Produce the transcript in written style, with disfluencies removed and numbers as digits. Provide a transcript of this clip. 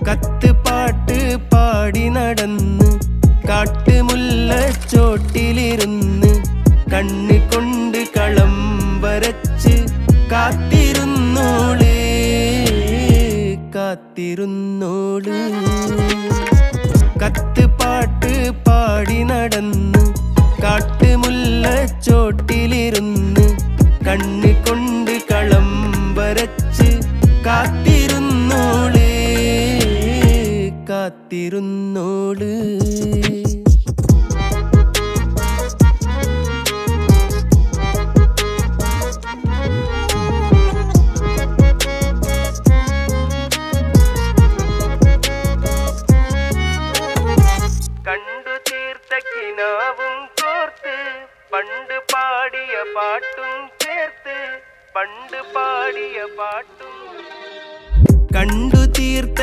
കത്ത് പാട്ട് പാടി നടന്ന് കാട്ടുമുല്ലച്ചോട്ടിലിരുന്ന് കണ്ണ് കൊണ്ട് കളം വരച്ച് കാത്തിരുന്നോള് കാത്തിരുന്നോള്. കത്ത് പാട്ട് പാടി നടന്ന് കാട്ടുമുല്ലച്ചോട്ടിലിരുന്ന് കണ്ണ് കൊണ്ട് കളം വരച്ച് കാത്തിരുന്നോള് കാത്തിരുന്നോള്. കണ്ടു തീർത്ത കിനാവും കോർത്ത് പണ്ട് പാടിയ പാട്ടും ചേർത്ത് പണ്ട് പാടിയ പാട്ടും കണ്ടു തീർത്ത